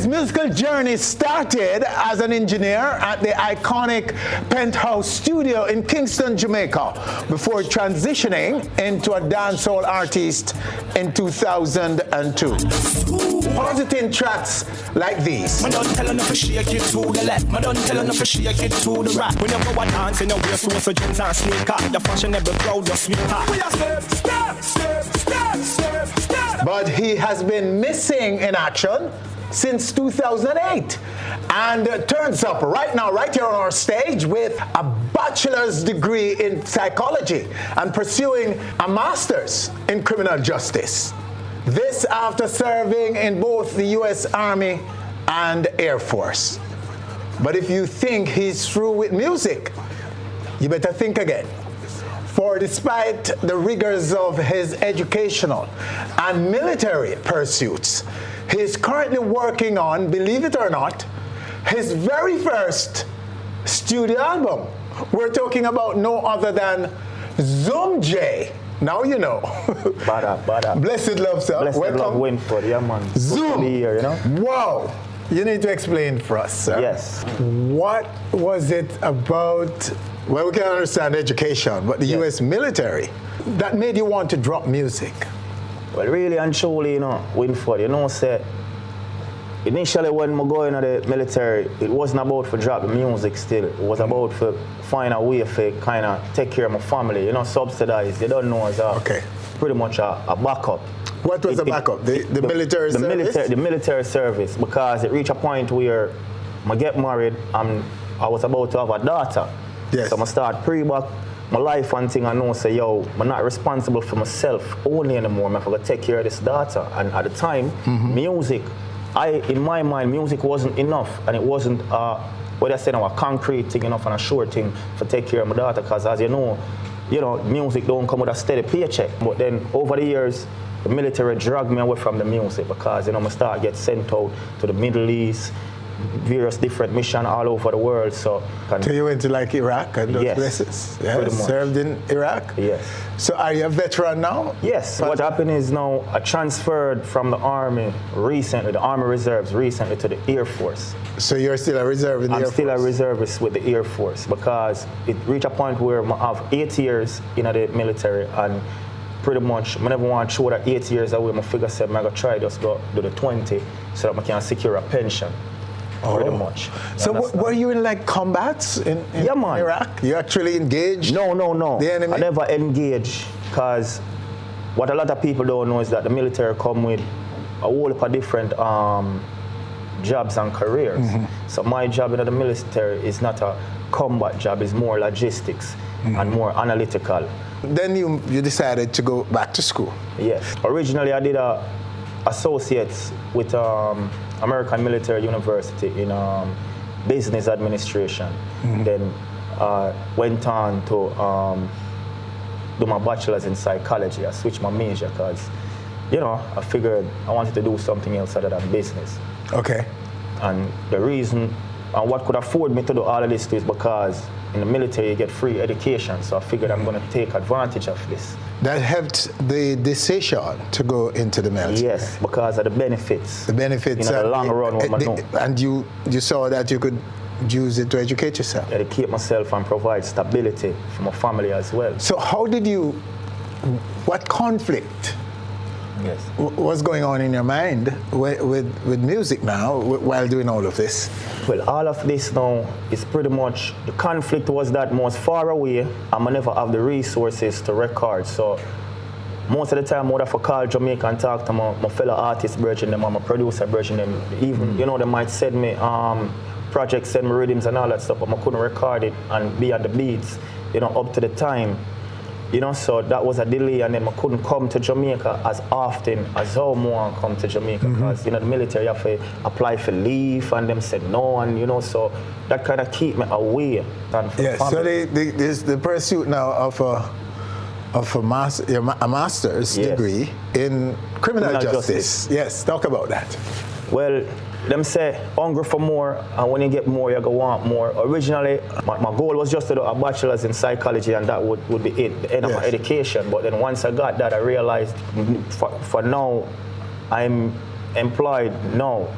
His musical journey started as an engineer at the iconic Penthouse studio in Kingston, Jamaica, before transitioning into a dancehall artist in 2002. Positing tracks like these. Don't tell enough to shake it to the left. Don't tell enough to shake it to the right. When you go a dance in the way, so jeans and sneaker. The fashionable crowd just sweetheart. We are step. But he has been missing in action since 2008 and turns up right now, right here on our stage with a bachelor's degree in psychology and pursuing a master's in criminal justice. This after serving in both the U.S. Army and Air Force. But if you think he's through with music, you better think again. For despite the rigors of his educational and military pursuits, he's currently working on, believe it or not, his very first studio album. We're talking about no other than Zumjay. Now you know. Bada. Blessed love, sir. Blessed welcome. love, Winford, yeah, man. Zoom. Good to be here, you know? Wow. You need to explain for us, sir. Yes. What was it about, well, we can understand education, but the U.S. military that made you want to drop music? Well, really and truly, you know, Winford, you know, say, initially when I go into the military, it wasn't about for drop the music still. It was about for find a way for kind of take care of my family, you know, subsidize. They don't know as pretty much a backup. What was the backup? The military service? The military service, because it reached a point where I get married and I was about to have a daughter. Yes. So I start pre-back my life and thing. I know, say, yo, I'm not responsible for myself only anymore. I'm going to take care of this daughter. And at the time, music, in my mind, music wasn't enough, and it wasn't what I say now, a concrete thing enough and a sure thing for take care of my daughter. Because as you know, music don't come with a steady paycheck. But then over the years, the military dragged me away from the music because I start get sent out to the Middle East, various different missions all over the world. So you went to like Iraq and those yes, places? Pretty much. Served in Iraq? Yes. So are you a veteran now? Yes. What happened is now I transferred from the Army recently, the Army Reserves recently, to the Air Force. So you're still a reserve in the Air Force? I'm still a reservist with the Air Force because it reached a point where I have 8 years in the military, and pretty much I never want to show that 8 years away. My figure said I'm going to try just go do the 20 so that I can secure a pension. Pretty much. So were you in like combats in yeah, man. Iraq? You actually engaged? No. The enemy? I never engaged, because what a lot of people don't know is that the military come with a whole heap of different jobs and careers. So my job in the military is not a combat job, it's more logistics and more analytical. Then you decided to go back to school? Yes. Originally I did a associates with American Military University in business administration. Then went on to do my bachelor's in psychology. I switched my major because, I figured I wanted to do something else other than business. Okay. And the reason, and what could afford me to do all of this is because in the military you get free education, so I figured I'm going to take advantage of this. That helped the decision to go into the military? Yes, because of the benefits. The benefits. In the long run, what I know. And you saw that you could use it to educate yourself? Educate myself and provide stability for my family as well. So how did you, what conflict was going on in your mind with music now while doing all of this? Well, all of this now is pretty much, the conflict was that I was far away and I never have the resources to record. So most of the time I would have to call Jamaica and talk to my fellow artists, brethren them, and my producer, brethren them. Even, they might send me projects, send me rhythms and all that stuff, but I couldn't record it and be on the beats, up to the time. So that was a delay, and then I couldn't come to Jamaica as often as how I want to come to Jamaica because, the military have to apply for leave, and them said no, and, so that kind of keep me away. Yes, so there's the pursuit now of a master's degree in criminal justice. Yes, talk about that. Well, them say hungry for more, and when you get more, you're going to want more. Originally, my goal was just to do a bachelor's in psychology, and that would be it, the end of my education. But then once I got that, I realized for now, I'm employed now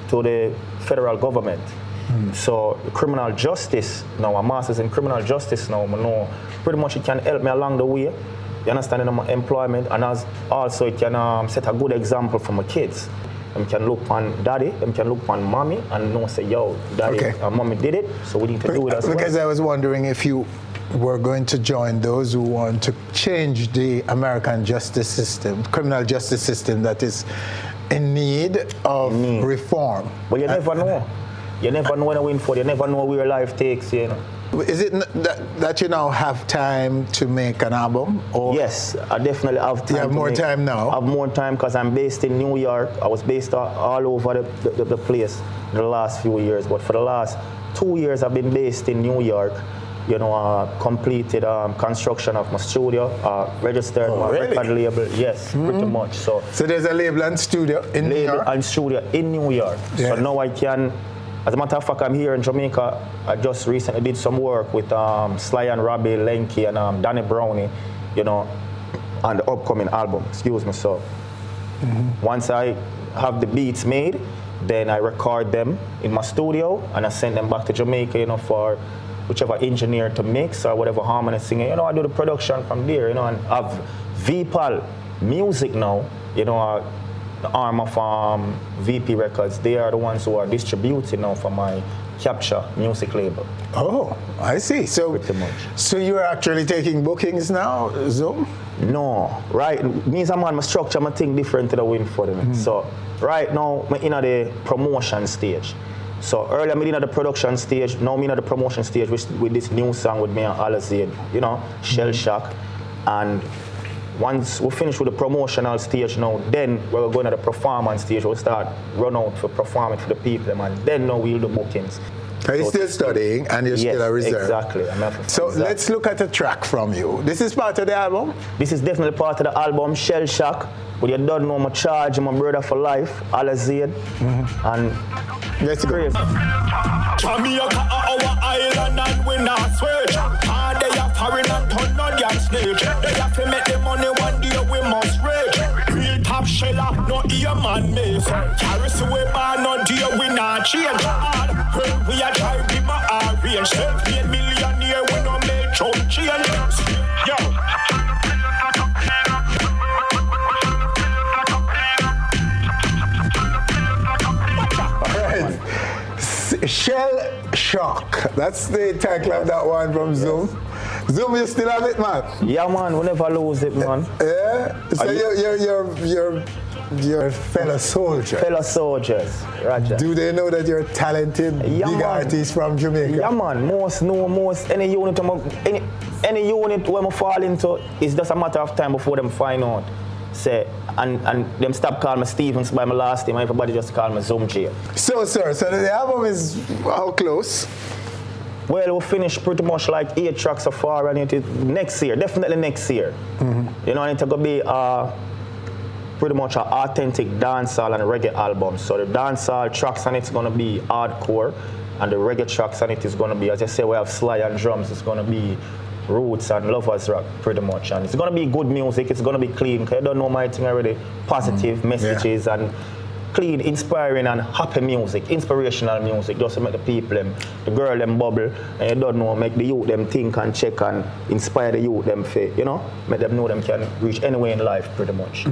to the federal government. So criminal justice now, a master's in criminal justice now, I know pretty much it can help me along the way. You understand, in my employment, and as also it can set a good example for my kids. Them can look on daddy, them can look on mommy, and know say, yo, daddy and mommy did it, so we need to do it as well. Because I was wondering if you were going to join those who want to change the American justice system, criminal justice system that is in need of reform. But you never know. You never know when I win for it. You never know where your life takes you, you know. Is it that you now have time to make an album? Or yes, I definitely have time. You have more time now? I have more time because I'm based in New York. I was based all over the place in the last few years. But for the last 2 years, I've been based in New York. You know, completed construction of my studio, registered my record label. Yes, pretty much. So there's a label and studio in New York? Label and studio in New York. Yeah. So now I can, as a matter of fact, I'm here in Jamaica. I just recently did some work with Sly and Robbie, Lenky, and Danny Brownie, you know, on the upcoming album, excuse me. So once I have the beats made, then I record them in my studio and I send them back to Jamaica, you know, for whichever engineer to mix or whatever harmony singer. You know, I do the production from there, you know, and have VPAL Music now, you know, the arm of VP Records. They are the ones who are distributing now for my Capture music label. Oh, I see. So, pretty much. So you're actually taking bookings now, Zoom? No, right. Me as a man, my structure, my thing different to the win for them. So right now, I'm in the promotion stage. So earlier, I'm in the production stage. Now I'm in the promotion stage with this new song with me and Alazid, you know, Shell Shock. And once we finish with the promotional stage now, then we're going to the performance stage. We'll start run out for performing for the people, and then now we'll do bookings. Are you still studying and you're still a reserve? Exactly. So let's look at a track from you. This is part of the album? This is definitely part of the album, Shell Shock. But you don't know my charge, my brother for life, Alazid. And let's go. Jamaica our island and we not switch. And they are foreign and turn on your snitch. They have to make the money one day we must rich. Real top sheller, no ear man miss. Carry away by no deal we not change. When we are trying to my arrange. Self-made millionaire we no make chunk change. Yo. Shell Shock. That's the title of that one from Zoom. Zoom, you still have it, man? Yeah, man. We never lose it, man. Yeah. So you're fellow soldier. Fellow soldiers, Roger. Do they know that you're a talented big artist from Jamaica? Yeah, man. Most any unit any unit when I fall into, it's just a matter of time before them find out. Say, and them stop calling me Stevens by my last name. Everybody just call me Zumjay. So, sir, so the album is how close? Well, we'll finish pretty much like 8 tracks so far, and it is next year, definitely next year. You know, it's going to be pretty much an authentic dancehall and reggae album. So the dancehall tracks on it's going to be hardcore, and the reggae tracks on it is going to be, as I say, we have Sly and drums. It's going to be roots and lovers rock pretty much, and it's gonna be good music. It's gonna be clean, because I don't know my thing already. Positive messages and clean, inspiring and happy music, inspirational music, just to make the people the girl them bubble, and you don't know, make the youth them think and check and inspire the youth them faith, you know, make them know them can reach anywhere in life pretty much.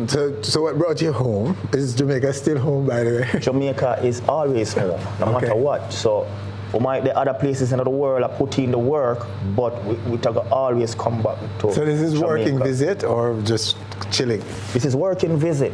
So what brought you home? Is Jamaica still home, by the way? Jamaica is always home, no matter what. So we might the other places in the world are put in the work, but we always come back to So this is Jamaica. Working visit or just chilling? This is working visit.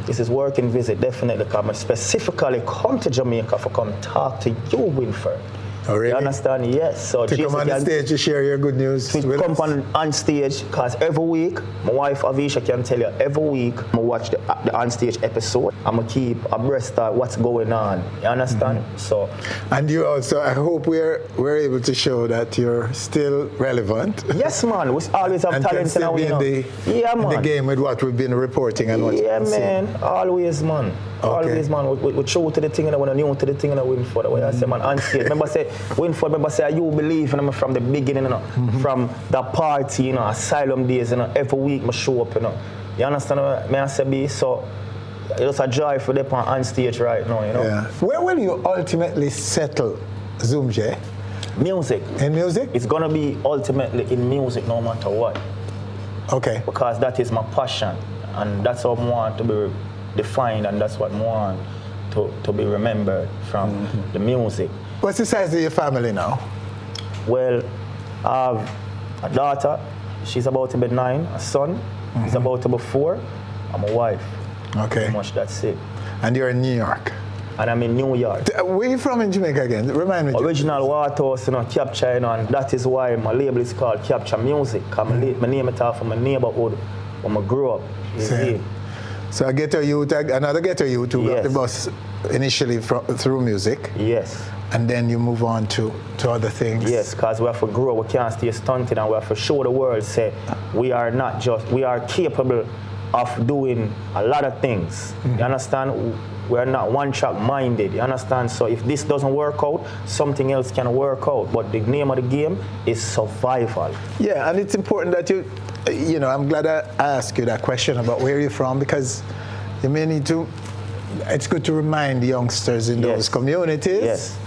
This is working visit, definitely. Come and specifically come to Jamaica for come talk to you, Winford. Oh, really? You understand? Yes. So to come on the stage to share your good news with come us. on stage, because every week, my wife Avisha can tell you, every week I watch the on-stage episode. I'm going to keep abreast of what's going on. You understand? So. And you also, I hope we're able to show that you're still relevant. Yes, man. We always have and talent in our in the game with what we've been reporting and what yeah, you've man. seen. Always, man. Okay. Always, man. We true to the thing and we're new to the thing and I win for the way I say, man. On stage. Remember, say, win for. Remember, say, you believe in me from the beginning, you know, from the party, you know, asylum days, you know, every week I show up, you know. You understand what I say, B? So, It's a joy for them on stage right now, you know. Yeah. Where will you ultimately settle, Zumjay? Music. In music? It's gonna be ultimately in music no matter what. Okay. Because that is my passion, and that's what I want to be defined, and that's what I want to be remembered from the music. What's the size of your family now? Well, I have a daughter, she's about to be 9, a son, he's about to be 4, and my wife. Okay. Pretty much that's it. And you're in New York? And I'm in New York. Where are you from in Jamaica again? Remind me. Original Waterhouse, you know, Capture, you know, and that is why my label is called Capture Music. Cause my name it off from my neighborhood when I grew up. So a ghetto youth, another ghetto youth who got the bus initially through music. Yes. And then you move on to other things. Yes, because we have to grow, we can't stay stunted, and we have to show the world, say, we are capable of doing a lot of things. You understand? We're not one-track minded, you understand? So if this doesn't work out, something else can work out. But the name of the game is survival. Yeah, and it's important that you know, I'm glad I asked you that question about where you're from, because you may need to, it's good to remind the youngsters in those communities. Yes.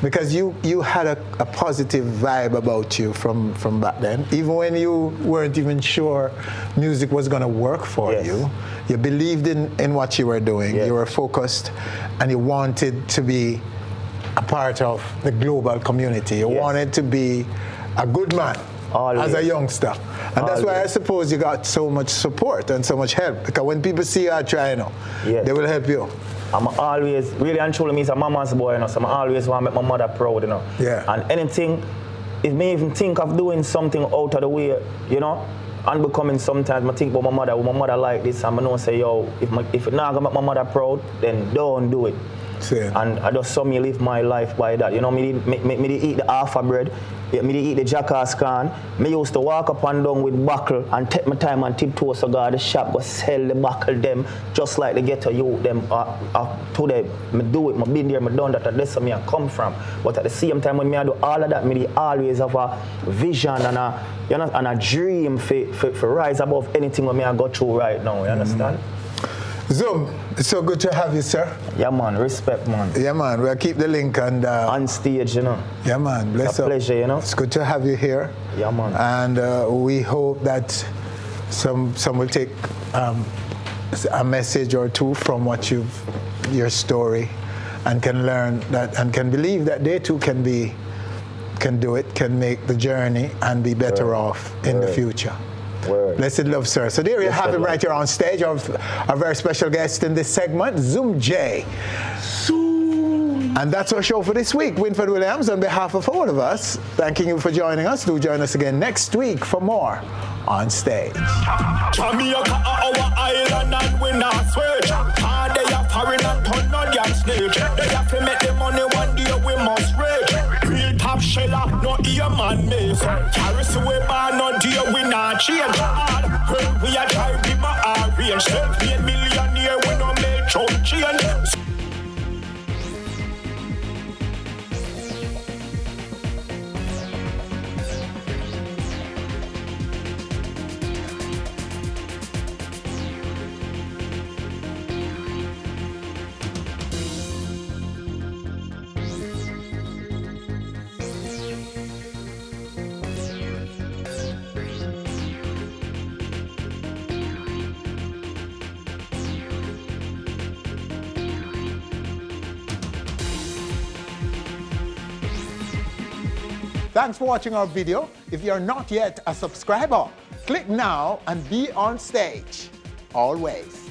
Because you had a positive vibe about you from back then. Even when you weren't even sure music was going to work for you, you believed in what you were doing. You were focused, and you wanted to be a part of the global community. You wanted to be a good man as a youngster. And that's why I suppose you got so much support and so much help. Because when people see you trying, they will help you. I'm always, really and truly, me is a mama's boy, you know, so I always want to make my mother proud, you know. Yeah. And anything, if me even think of doing something out of the way, you know, and becoming sometimes, I think about my mother like this, and I know say, yo, if it not gonna make my mother proud, then don't do it. And I just saw me live my life by that. You know, me eat the alpha bread, me eat the jackass can. Me used to walk up and down with buckle and take my time and tiptoe so go to the shop, go sell the buckle them, just like the ghetto youth them today. Me do it, me been there, me done that, that's where me I come from. But at the same time when me I do all of that, me always have a vision and a dream for rise above anything what me I go through right now, you understand? Zoom, it's so good to have you, sir. Yeah, man. Respect, man. Yeah, man. We'll keep the link and on stage, you know. Yeah, man. Bless it's a pleasure, you know. It's good to have you here. Yeah, man. And we hope that some will take a message or two from what your story, and can learn that and can believe that they too can do it, can make the journey and be better off in the future. Blessed love, sir. So there you have him right here on stage, our very special guest in this segment, Zumjay. And that's our show for this week. Winford Williams, on behalf of all of us, thanking you for joining us. Do join us again next week for more On Stage. Jamaica our island and we not switch. They are foreign and turn on your snitch. They have to make the money one day we must rich. Real top sheller, no ear man miss. Carries away by no deal we not change. When we are trying to be my range. Self-made millionaire we no make chunk change. Thanks for watching our video. If you're not yet a subscriber, click now and be on stage. Always.